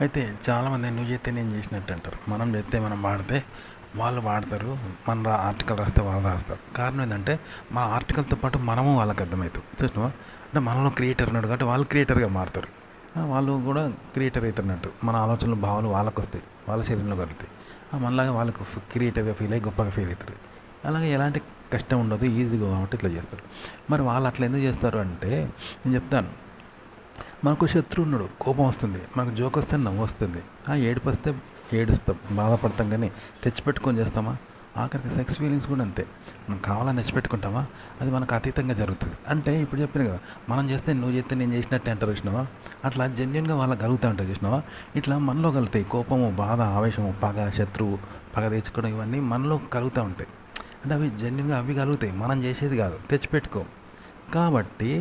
అయితే చాలామంది నువ్వు చేస్తే నేను చేసినట్టు అంటారు. మనం చేస్తే మనం పాడితే వాళ్ళు పాడతారు. మన ఆర్టికల్ రాస్తే వాళ్ళు రాస్తారు. కారణం ఏంటంటే మన ఆర్టికల్తో పాటు మనము వాళ్ళకి అర్థమవుతాం. చూసినావా? అంటే మనలో క్రియేటర్ ఉన్నాడు కాబట్టి వాళ్ళు క్రియేటర్గా మారుతారు. వాళ్ళు కూడా క్రియేటర్ అవుతున్నట్టు మన ఆలోచనలు భావాలు వాళ్ళకు వస్తాయి, వాళ్ళ శరీరంలో కలుగుతాయి. మనలాగా వాళ్ళకు క్రియేటర్గా ఫీల్ అయ్యి గొప్పగా ఫీల్ అవుతారు. అలాగే ఎలాంటి కష్టం ఉండదు, ఈజీగా కాబట్టి ఇట్లా చేస్తారు. మరి వాళ్ళు అట్లా ఎందుకు చేస్తారు అంటే నేను చెప్తాను. మనకు శత్రువు ఉన్నాడు, కోపం వస్తుంది, మనకు జోక్ వస్తే నవ్వు వస్తుంది, ఏడుపు వస్తే ఏడుస్తాం, బాధపడతాం. కానీ తెచ్చిపెట్టుకొని చేస్తామా? ఆఖరికి సెక్స్ ఫీలింగ్స్ కూడా అంతే. మనం కావాలని తెచ్చిపెట్టుకుంటామా? అది మనకు అతీతంగా జరుగుతుంది. అంటే ఇప్పుడు చెప్పిన కదా, మనం చేస్తే నువ్వు చేస్తే నేను చేసినట్టే అంటారు చూసినావా? అట్లా జెన్యున్గా వాళ్ళకి కలుగుతూ ఉంటాయి చూసినావా? ఇట్లా మనలో కలుగుతాయి. కోపము, బాధ, ఆవేశము, పగ, శత్రువు, పగ తెచ్చుకోవడం, ఇవన్నీ మనలో కలుగుతూ ఉంటాయి. అంటే అవి జెన్యున్గా అవి కలుగుతాయి, మనం చేసేది కాదు, తెచ్చిపెట్టుకో. కాబట్టి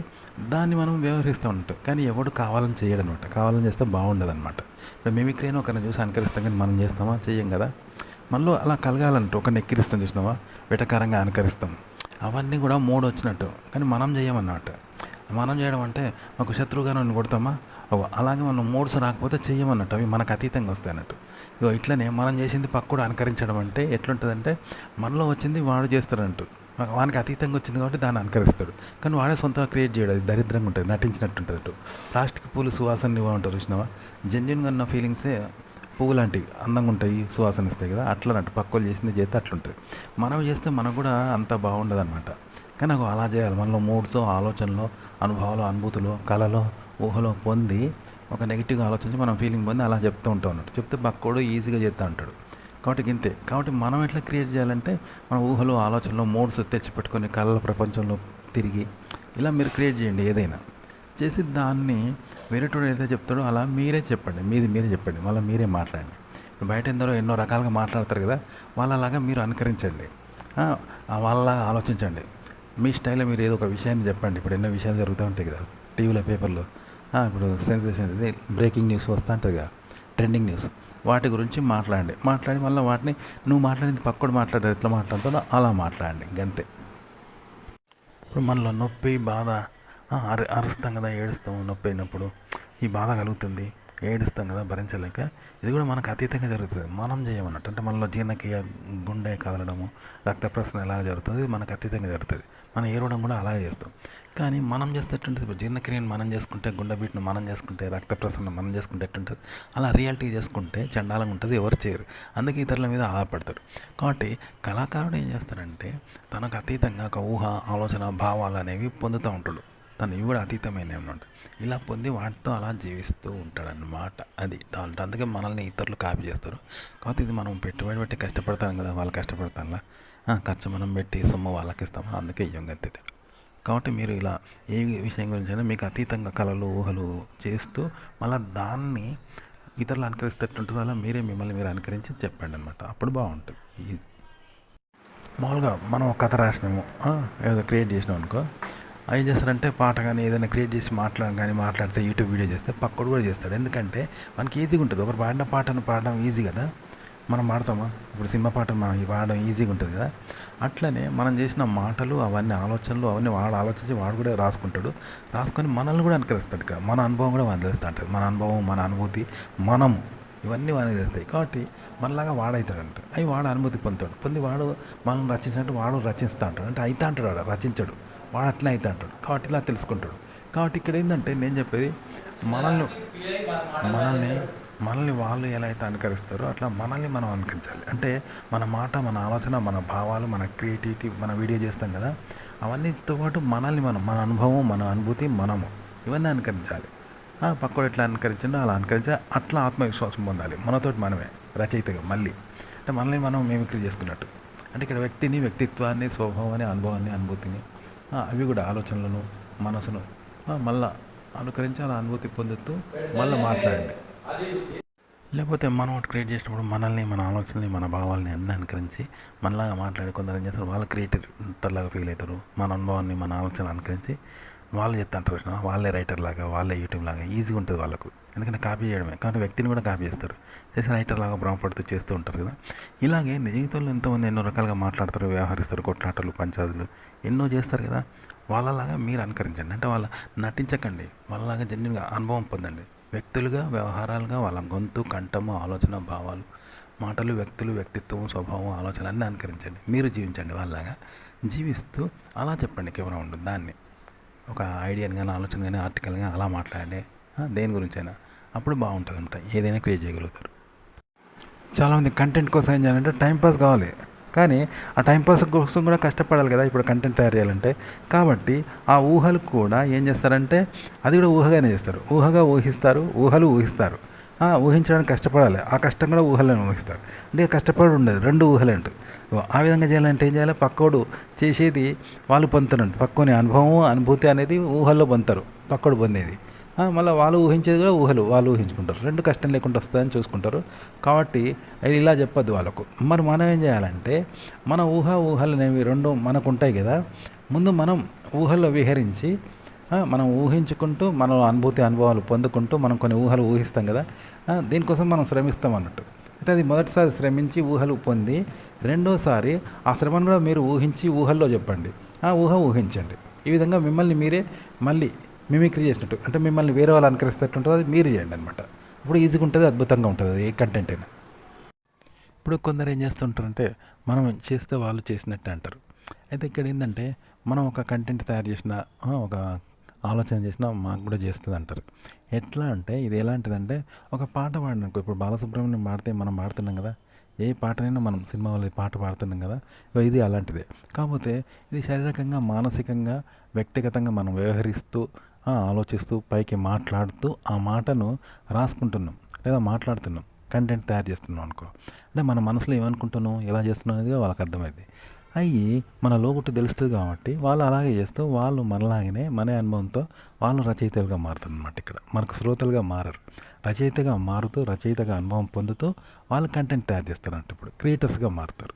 దాన్ని మనం వ్యవహరిస్తూ ఉంటాం. కానీ ఎవడు కావాలని చేయడనమాట. కావాలని చేస్తే బాగుండదు అనమాట. ఇప్పుడు మిమిక్రీ అని ఒకరిని చూసి అనుకరిస్తాం, కానీ మనం చేస్తామా? చెయ్యం కదా. మనలో అలా కలగాలంటే ఒకరిని ఎక్కిరిస్తాం చూసినావా, వెటకారంగా అనుకరిస్తాం. అవన్నీ కూడా మూడు వచ్చినట్టు, కానీ మనం చేయమన్నమాట. మనం చేయడం అంటే మాకు శత్రువుగా నన్ను కొడతామా? అలాగే మనం మూడ్స్ రాకపోతే చెయ్యమన్నట్టు. అవి మనకు అతీతంగా వస్తాయి అన్నట్టు. ఇగో ఇట్లనే మనం చేసింది పక్కడు అనుకరించడం అంటే ఎట్లుంటుందంటే, మనలో వచ్చింది వాడు చేస్తాడంటూ, వానికి అతీతంగా వచ్చింది కాబట్టి దాన్ని అనుకరిస్తాడు. కానీ వాడే సొంతంగా క్రియేట్ చేయడు. అది దరిద్రంగా ఉంటుంది, నటించినట్టు ఉంటుంది అటు. ప్లాస్టిక్ పూలు సువాసన ఉంటారు చూసినావా? జెన్యున్గా ఉన్న ఫీలింగ్సే పువ్వు లాంటివి, అందంగా ఉంటాయి, సువాసన ఇస్తాయి కదా. అట్లనట్టు పక్కలు చేసింది చేస్తే అట్లుంటుంది. మనం చేస్తే మనకు కూడా అంత బాగుండదు అనమాట. కానీ నాకు అలా చేయాలి. మనలో మూడ్స్, ఆలోచనలో, అనుభవాలు, అనుభూతులు, కళలో, ఊహలో పొంది ఒక నెగిటివ్ ఆలోచించి మనం ఫీలింగ్ పొంది అలా చెప్తూ ఉంటాం అన్నట్టు. చెప్తే పక్కోడు ఈజీగా చేస్తూ ఉంటాడు. కాబట్టి ఇంతే. కాబట్టి మనం ఎట్లా క్రియేట్ చేయాలంటే మన ఊహలు, ఆలోచనలు, మూడ్స్ తెచ్చిపెట్టుకొని కళల ప్రపంచంలో తిరిగి ఇలా మీరు క్రియేట్ చేయండి. ఏదైనా చేసి దాన్ని వేరేటోడు ఏదైతే చెప్తాడో అలా మీరే చెప్పండి. మీరే చెప్పండి, మళ్ళీ మీరే మాట్లాడండి. ఇప్పుడు బయట ఎందరో ఎన్నో రకాలుగా మాట్లాడతారు కదా, వాళ్ళలాగా మీరు అనుకరించండి. వాళ్ళలాగా ఆలోచించండి. మీ స్టైల్లో మీరు ఏదో ఒక విషయాన్ని చెప్పండి. ఇప్పుడు ఎన్నో విషయాలు జరుగుతూ ఉంటాయి కదా టీవీలో, పేపర్లో. ఇప్పుడు సెన్సేషన్, ఇది బ్రేకింగ్ న్యూస్ వస్తూ ఉంటుంది కదా, ట్రెండింగ్ న్యూస్. వాటి గురించి మాట్లాడి మళ్ళీ వాటిని నువ్వు మాట్లాడింది పక్కడు మాట్లాడేది ఎట్లా మాట్లాడుతాడో అలా మాట్లాడండి, గంతే. ఇప్పుడు మనలో నొప్పి, బాధ, అరుస్తాం కదా, ఏడుస్తాం. నొప్పి అయినప్పుడు ఈ బాధ కలుగుతుంది, ఏడుస్తాం కదా భరించలేక. ఇది కూడా మనకు అతీతంగా జరుగుతుంది, మనం చేయమన్నట్టు. అంటే మనలో జీర్ణక్రియ, గుండె కదలడము, రక్త ప్రసరణ ఎలా జరుగుతుంది, మనకు అతీతంగా జరుగుతుంది. మనం ఏడవడం కూడా అలాగే చేస్తాం. కానీ మనం చేసేటట్టుంటుంది. ఇప్పుడు జీర్ణక్రియను మనం చేసుకుంటే, గుండె బీట్ను మనం చేసుకుంటే, రక్త ప్రసరణ మనం చేసుకుంటే ఎట్టుంటుంది, అలా రియాలిటీ చేసుకుంటే చండాలంగా ఉంటుంది, ఎవరు చేయరు. అందుకే ఇతరుల మీద ఆధారపడతారు. కాబట్టి కళాకారుడు ఏం చేస్తాడంటే తనకు అతీతంగా ఒక ఊహ, ఆలోచన, భావాలు అనేవి పొందుతూ ఉంటాడు. తను ఇవి కూడా అతీతమైన అన్నమాట. ఇలా పొంది వాటితో అలా జీవిస్తూ ఉంటాడన్నమాట. అది టాలెంట్. అందుకే మనల్ని ఇతరులు కాపీ చేస్తారు. కాబట్టి ఇది మనం పెట్టుబడి పెట్టి కష్టపడతాం కదా, వాళ్ళు కష్టపడతాంలా, ఖర్చు మనం పెట్టి సొమ్ము వాళ్ళకి ఇస్తాము, అందుకే ఇయ్యం గంతే. కాబట్టి మీరు ఇలా ఏ విషయం గురించైనా మీకు అతీతంగా కళలు, ఊహలు చేస్తూ మళ్ళీ దాన్ని ఇతరులు అనుకరిస్తేట్టుంటుందో అలా మీరే మిమ్మల్ని మీరు అనుకరించి చెప్పండి అనమాట. అప్పుడు బాగుంటుంది. మామూలుగా మనం ఒక కథ రాసినాము, ఏదో క్రియేట్ చేసినాం అనుకో, ఏం చేస్తారంటే పాట కానీ ఏదైనా క్రియేట్ చేసి మాట్లాడితే యూట్యూబ్ వీడియో చేస్తే పక్కడు కూడా చేస్తాడు. ఎందుకంటే మనకి ఈజీగా ఉంటుంది. ఒకరు పాడిన పాటను పాడడం ఈజీ కదా, మనం పాడతామా? ఇప్పుడు సినిమా పాటలు మనం పాడడం ఈజీగా ఉంటుంది కదా. అట్లనే మనం చేసిన మాటలు, అవన్నీ ఆలోచనలు, అవన్నీ వాడు ఆలోచించి వాడు కూడా రాసుకొని మనల్ని కూడా అనుకరిస్తాడు. ఇక్కడ మన అనుభవం కూడా వాడు తెలుస్తూ ఉంటుంది. మన అనుభవం, మన అనుభూతి, మనము, ఇవన్నీ వాడిని తెస్తాయి. కాబట్టి మనలాగా వాడవుతాడంట. అవి వాడు అనుమతి పొంది వాడు మనల్ని రచించినట్టు వాడు రచిస్తూ అంటాడు. అంటే అయితే అంటాడు, వాడు రచించాడు, వాడు అట్లా అయితే అంటాడు. కాబట్టి ఇలా తెలుసుకుంటాడు. కాబట్టి ఇక్కడ ఏంటంటే నేను చెప్పేది, మనల్ని మనల్ని మనల్ని వాళ్ళు ఎలా అయితే అనుకరిస్తారో అట్లా మనల్ని మనం అనుకరించాలి. అంటే మన మాట, మన ఆలోచన, మన భావాలు, మన క్రియేటివిటీ, మన వీడియో చేస్తాం కదా, అవన్నీతో పాటు మనల్ని మనం, మన అనుభవం, మన అనుభూతి, మనము, ఇవన్నీ అనుకరించాలి. పక్కడు ఎట్లా అనుకరించిండో అలా అనుకరించి అట్లా ఆత్మవిశ్వాసం పొందాలి. మనతోటి మనమే రచయితగా మళ్ళీ. అంటే మనల్ని మనం మిమిక్రీ చేసుకున్నట్టు. అంటే ఇక్కడ వ్యక్తిని, వ్యక్తిత్వాన్ని, స్వభావాన్ని, అనుభవాన్ని, అనుభూతిని, అవి కూడా ఆలోచనలను, మనసును మళ్ళా అనుకరించి అలా అనుభూతి పొందుతూ మళ్ళీ మాట్లాడండి. లేకపోతే మనం ఒకటి క్రియేట్ చేసినప్పుడు మనల్ని, మన ఆలోచనని, మన భావాల్ని అన్నీ అనుకరించి మనలాగా మాట్లాడి కొందరు ఏం చేస్తారు, వాళ్ళు క్రియేటర్లాగా ఫీల్ అవుతారు. మన అనుభవాన్ని, మన ఆలోచనలు అనుకరించి వాళ్ళు చెప్తాంటారు, వాళ్ళే రైటర్ లాగా, వాళ్ళే యూట్యూబ్ లాగా ఈజీగా ఉంటుంది వాళ్ళకు. ఎందుకంటే కాపీ చేయడమే. కాబట్టి వ్యక్తిని కూడా కాపీ చేస్తారు, చేసి రైటర్ లాగా భ్రమపడుతూ చేస్తూ ఉంటారు కదా. ఇలాగే నిజ జీవితంలో ఎంతోమంది ఎన్నో రకాలుగా మాట్లాడతారు, వ్యవహరిస్తారు, కొట్లాటలు, పంచాదులు ఎన్నో చేస్తారు కదా. వాళ్ళలాగా మీరు అనుకరించండి. అంటే వాళ్ళ నటించకండి, వాళ్ళలాగా జెన్యున్గా అనుభవం పొందండి. వ్యక్తులుగా, వ్యవహారాలుగా వాళ్ళ గొంతు, కంఠము, ఆలోచన, భావాలు, మాటలు, వ్యక్తులు, వ్యక్తిత్వం, స్వభావం, ఆలోచనలు అన్నీ అనుకరించండి. మీరు జీవించండి వాళ్ళలాగా. జీవిస్తూ అలా చెప్పండి కెమెరా ఉండు దాన్ని. ఒక ఐడియాని కానీ, ఆలోచన కానీ, ఆర్టికల్ కానీ అలా మాట్లాడండి. దేని గురించైనా. అప్పుడు బాగుంటుంది అనమాట. ఏదైనా క్రియేట్ చేయగలుగుతారు. చాలామంది కంటెంట్ కోసం ఏం చేయాలంటే టైంపాస్ కావాలి, కానీ ఆ టైంపాస్ కోసం కూడా కష్టపడాలి కదా ఇప్పుడు కంటెంట్ తయారు చేయాలంటే. కాబట్టి ఆ ఊహలు కూడా ఏం చేస్తారంటే అది కూడా ఊహగానే చేస్తారు. ఊహగా ఊహిస్తారు, ఊహలు ఊహిస్తారు. ఊహించడానికి కష్టపడాలి, ఆ కష్టం కూడా ఊహలను ఊహిస్తారు. అంటే కష్టపడి ఉండదు, రెండు ఊహలే అంటారు. ఆ విధంగా చేయాలంటే ఏం చేయాలి, పక్కోడు చేసేది వాళ్ళు పొందుతారంట. పక్కోని అనుభవం, అనుభూతి అనేది ఊహల్లో పొందుతారు, పక్కోడు పొందేది. మళ్ళీ వాళ్ళు ఊహించేది కూడా ఊహలు వాళ్ళు ఊహించుకుంటారు. రెండు కష్టం లేకుండా వస్తుందని చూసుకుంటారు. కాబట్టి ఇలా చెప్పొద్దు వాళ్ళకు. మరి మనం ఏం చేయాలంటే మన ఊహలు అనేవి రెండు మనకు ఉంటాయి కదా. ముందు మనం ఊహల్లో విహరించి మనం ఊహించుకుంటూ మన అనుభూతి అనుభవాలు పొందుకుంటూ మనం కొన్ని ఊహలు ఊహిస్తాం కదా. దీనికోసం మనం శ్రమిస్తాం అన్నట్టు. అయితే అది మొదటిసారి శ్రమించి ఊహలు పొంది రెండోసారి ఆ శ్రమను కూడా మీరు ఊహించి ఊహల్లో చెప్పండి. ఊహించండి. ఈ విధంగా మిమ్మల్ని మీరే మళ్ళీ మిమిక్రీ చేసినట్టు, అంటే మిమ్మల్ని వేరే వాళ్ళు అనుకరిస్తట్టు ఉంటుంది, అది మీరు చేయండి అనమాట. ఇప్పుడు ఈజీగా ఉంటుంది, అద్భుతంగా ఉంటుంది అది ఏ కంటెంట్ అయినా. ఇప్పుడు కొందరు ఏం చేస్తుంటారంటే మనం చేస్తే వాళ్ళు చేసినట్టే అంటారు. అయితే ఇక్కడ ఏంటంటే మనం ఒక కంటెంట్ తయారు చేసిన, ఒక ఆలోచన చేసినా మాకు కూడా చేస్తుంది అంటారు. ఎట్లా అంటే ఇది ఎలాంటిదంటే ఒక పాట పాడిననుకో, ఇప్పుడు బాలసుబ్రహ్మణ్యం పాడితే మనం పాడుతున్నాం కదా. ఏ పాటనైనా మనం సినిమా వాళ్ళు పాట పాడుతున్నాం కదా. ఇది అలాంటిదే. కాకపోతే ఇది శారీరకంగా, మానసికంగా, వ్యక్తిగతంగా మనం వ్యవహరిస్తూ ఆలోచిస్తూ పైకి మాట్లాడుతూ ఆ మాటను రాసుకుంటున్నాం లేదా మాట్లాడుతున్నాం, కంటెంట్ తయారు చేస్తున్నాం అనుకో. అంటే మన మనసులో ఏమనుకుంటున్నాం, ఎలా చేస్తున్నాం అనేది వాళ్ళకి అర్థమైంది. అవి మన లోగుట్టు తెలుస్తుంది కాబట్టి వాళ్ళు అలాగే చేస్తూ వాళ్ళు మనలాగానే మన అనుభవంతో వాళ్ళు రచయితలుగా మారుతారు అనమాట. ఇక్కడ మనకు శ్రోతలుగా మారరు, రచయితగా మారుతూ రచయితగా అనుభవం పొందుతూ వాళ్ళు కంటెంట్ తయారు చేస్తారు అంటే ఇప్పుడు క్రియేటర్స్గా మారుతారు.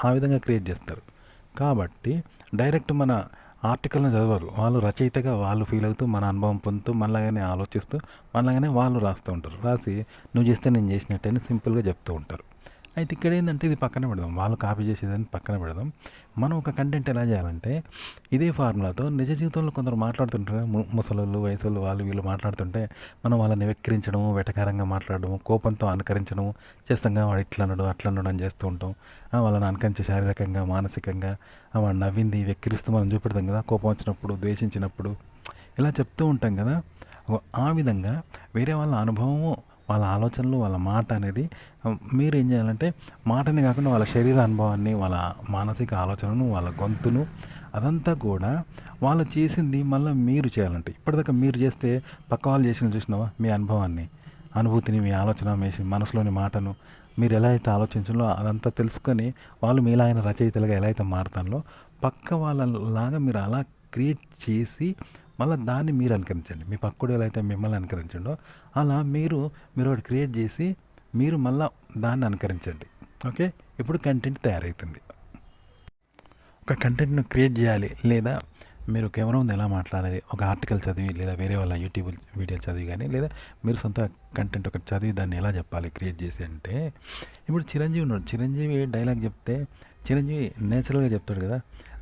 ఆ విధంగా క్రియేట్ చేస్తారు. కాబట్టి డైరెక్ట్ మన ఆర్టికల్ని చదవరు, వాళ్ళు రచయితగా వాళ్ళు ఫీల్ అవుతూ మన అనుభవం పొందుతూ మనలాగానే ఆలోచిస్తూ మనలాగానే వాళ్ళు రాస్తూ ఉంటారు. రాసి నువ్వు చేస్తే నేను చేసినట్టు అని సింపుల్గా చెప్తూ ఉంటారు. అయితే ఇక్కడ ఏంటంటే ఇది పక్కన పెడదాం, వాళ్ళు కాపీ చేసేదని పక్కన పెడదాం. మనం ఒక కంటెంట్ ఎలా చేయాలంటే ఇదే ఫార్ములాతో నిజ జీవితంలో కొందరు మాట్లాడుతుంటారు, ముసలోళ్ళు వయసులు వాళ్ళు వీళ్ళు మాట్లాడుతుంటే మనం వాళ్ళని వెక్కిరించడము, వెటకారంగా మాట్లాడడము, కోపంతో అనుకరించడము చేస్తాంగా. వాడు ఇట్లా అన్నాడు అట్లా అన్నాడు అని చేస్తూ ఉంటాం. వాళ్ళని అనుకరించి శారీరకంగా, మానసికంగా వాడు నవ్వింది వెక్కిరిస్తూ మనం చూపెడతాం కదా, కోపం వచ్చినప్పుడు, ద్వేషించినప్పుడు ఇలా చెప్తూ ఉంటాం కదా. ఆ విధంగా వేరే వాళ్ళ అనుభవము, వాళ్ళ ఆలోచనలు, వాళ్ళ మాట అనేది మీరు ఏం చేయాలంటే మాటనే కాకుండా వాళ్ళ శరీర అనుభవాన్ని, వాళ్ళ మానసిక ఆలోచనను, వాళ్ళ గొంతును అదంతా కూడా వాళ్ళు చేసింది మళ్ళీ మీరు చేయాలంటే. ఇప్పటిదాకా మీరు చేస్తే పక్క వాళ్ళు చేసిన చూసినావా మీ అనుభవాన్ని, అనుభూతిని, మీ ఆలోచన, మీ మనసులోని మాటను మీరు ఎలా అయితే ఆలోచించాలో అదంతా తెలుసుకొని వాళ్ళు మీలాగిన రచయితలుగా ఎలా అయితే మారుతారో పక్క వాళ్ళలాగా మీరు అలా క్రియేట్ చేసి మళ్ళీ దాన్ని మీరు అనుకరించండి. మీ పక్కడు ఎలా అయితే మిమ్మల్ని అనుకరించండో అలా మీరు ఒకటి క్రియేట్ చేసి మీరు మళ్ళీ దాన్ని అనుకరించండి. ఓకే, ఇప్పుడు కంటెంట్ తయారవుతుంది. ఒక కంటెంట్ను క్రియేట్ చేయాలి లేదా మీరు కెమెరా ముందు ఎలా మాట్లాడాలి, ఒక ఆర్టికల్ చదివి లేదా వేరే వాళ్ళ యూట్యూబ్ వీడియో చదివి కానీ లేదా మీరు సొంత కంటెంట్ ఒకటి చదివి దాన్ని ఎలా చెప్పాలి క్రియేట్ చేసి అంటే, ఇప్పుడు చిరంజీవి ఉన్నాడు, చిరంజీవి డైలాగ్ చెప్తే చిరంజీవి నేచురల్గా చెప్తాడు కదా,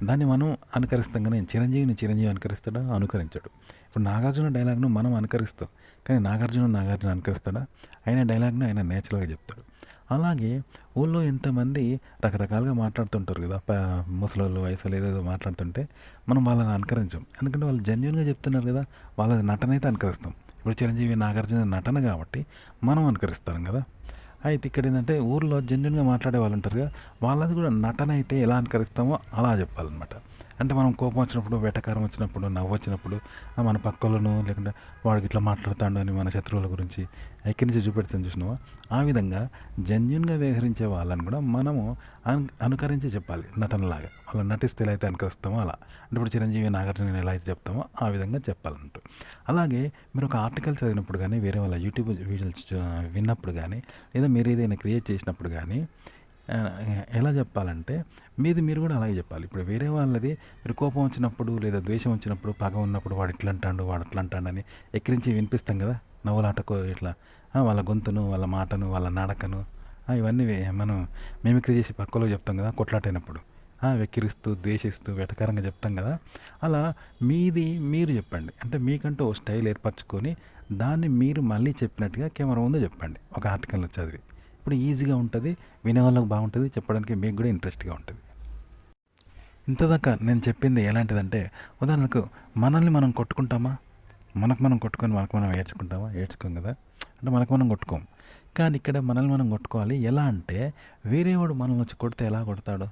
దాన్ని మనం అనుకరిస్తాం. కానీ చిరంజీవి అనుకరిస్తాడా? అనుకరించాడు. ఇప్పుడు నాగార్జున డైలాగ్ను మనం అనుకరిస్తాం, కానీ నాగార్జున అనుకరిస్తాడా? ఆయన డైలాగ్ను ఆయన నేచురల్గా చెప్తాడు. అలాగే ఊళ్ళో ఎంతమంది రకరకాలుగా మాట్లాడుతుంటారు కదా, ముసలోళ్ళు వయసులో ఏదేదో మాట్లాడుతుంటే మనం వాళ్ళని అనుకరించాం, ఎందుకంటే వాళ్ళు జెన్యున్గా చెప్తున్నారు కదా, వాళ్ళ నటన అయితే అనుకరిస్తాం. ఇప్పుడు చిరంజీవి, నాగార్జున నటన కాబట్టి మనం అనుకరిస్తాం కదా. అయితే ఇక్కడ ఏంటంటే ఊర్లో జెన్యున్గా మాట్లాడే వాళ్ళు ఉంటారు కదా, వాళ్ళది కూడా నటన అయితే ఎలా అనుకరిస్తామో అలా చెప్పాలన్నమాట. అంటే మనం కోపం వచ్చినప్పుడు, వెటకారం వచ్చినప్పుడు, నవ్వు వచ్చినప్పుడు మన పక్కలను లేకుంటే వాడికి ఇట్లా మాట్లాడుతాడు అని మన శత్రువుల గురించి ఎక్కడి నుంచి చూపెడతాను చూసినావా, ఆ విధంగా జెన్యున్గా వ్యవహరించే వాళ్ళని కూడా మనము అనుకరించి చెప్పాలి నటనలాగా. వాళ్ళు నటిస్తే ఎలా అయితే అనుకరిస్తామో అలా. అంటే ఇప్పుడు చిరంజీవి, నాగార్జున ఎలా అయితే చెప్తామో ఆ విధంగా చెప్పాలంటూ. అలాగే మీరు ఒక ఆర్టికల్ చదివినప్పుడు కానీ, వేరే వాళ్ళ యూట్యూబ్ వీడియోస్ విన్నప్పుడు కానీ, లేదా మీరు ఏదైనా క్రియేట్ చేసినప్పుడు కానీ ఎలా చెప్పాలంటే మీరు కూడా అలాగే చెప్పాలి. ఇప్పుడు వేరే వాళ్ళది మీరు కోపం వచ్చినప్పుడు లేదా ద్వేషం వచ్చినప్పుడు, పగ ఉన్నప్పుడు వాడు ఇట్లా అంటాడు, వాడు అట్లా అంటాడని ఎక్కిరించి వినిపిస్తాం కదా, నవ్వులాటకు ఇట్లా వాళ్ళ గొంతును, వాళ్ళ మాటను, వాళ్ళ నడకను ఇవన్నీ మనం మిమిక్రీ చేసి పక్కలో చెప్తాం కదా, కొట్లాటైనప్పుడు వెక్కిరిస్తూ, ద్వేషిస్తూ, వెటకారంగా చెప్తాం కదా. అలా మీది మీరు చెప్పండి. అంటే మీకంటూ ఓ స్టైల్ ఏర్పరచుకొని దాన్ని మీరు మళ్ళీ చెప్పినట్టుగా కెమెరా ముందు చెప్పండి ఒక ఆర్టికల్ని చదివి. ఇప్పుడు ఈజీగా ఉంటుంది, వినేవాళ్ళకి బాగుంటుంది, చెప్పడానికి మీకు కూడా ఇంట్రెస్ట్గా ఉంటుంది. ఇంతదాకా నేను చెప్పింది ఎలాంటిదంటే, ఉదాహరణకు మనల్ని మనం కొట్టుకుంటామా? మనకు మనం కొట్టుకొని మనకు మనం ఏడ్చుకుంటామా? ఏడ్చుకోం కదా. అంటే మనకు మనం కొట్టుకోం. కానీ ఇక్కడ మనల్ని మనం కొట్టుకోవాలి. ఎలా అంటే వేరేవాడు మనల్ని వచ్చి కొడితే ఎలా కొడతాడో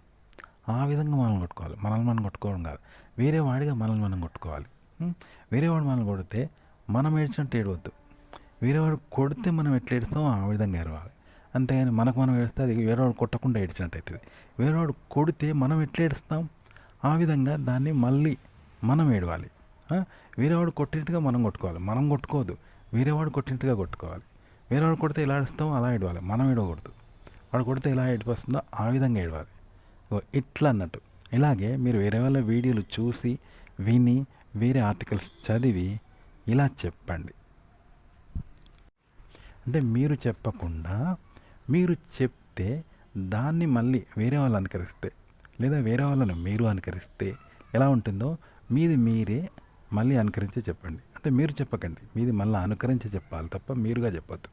ఆ విధంగా మనల్ని కొట్టుకోవాలి. మనల్ని మనం కొట్టుకోవడం కాదు, వేరే వాడిగా మనల్ని మనం కొట్టుకోవాలి. వేరేవాడు మనల్ని కొడితే మనం ఏడ్చినట్టు ఏడవద్దు. వేరేవాడు కొడితే మనం ఎట్లా ఏడుస్తామో ఆ విధంగా ఏడవాలి. అంతేగాని మనకు మనం ఏడిస్తే అది వేరేవాడు కొట్టకుండా ఏడ్చినట్టు అవుతుంది. వేరేవాడు కొడితే మనం ఎట్లా ఏడుస్తాం ఆ విధంగా దాన్ని మళ్ళీ మనం ఏడవాలి. వేరేవాడు కొట్టినట్టుగా మనం కొట్టుకోవాలి, మనం కొట్టుకోవద్దు, వేరేవాడు కొట్టినట్టుగా కొట్టుకోవాలి. వేరేవాడు కొడితే ఎలా ఏడుస్తామో అలా ఏడవాలి, మనం ఏడవకూడదు. వాడు కొడితే ఎలా ఏడిపోస్తుందో ఆ విధంగా ఏడవాలి. ఇట్లా అన్నట్టు. ఇలాగే మీరు వేరే వాళ్ళ వీడియోలు చూసి విని వేరే ఆర్టికల్స్ చదివి ఇలా చెప్పండి. అంటే మీరు చెప్పకుండా మీరు చెప్తే దాన్ని మళ్ళీ వేరే వాళ్ళు అనుకరిస్తే లేదా వేరే వాళ్ళను మీరు అనుకరిస్తే ఎలా ఉంటుందో మీది మీరే మళ్ళీ అనుకరించి చెప్పండి. అంటే మీరు చెప్పకండి, మీది మళ్ళీ అనుకరించి చెప్పాలి తప్ప మీరుగా చెప్పొద్దు.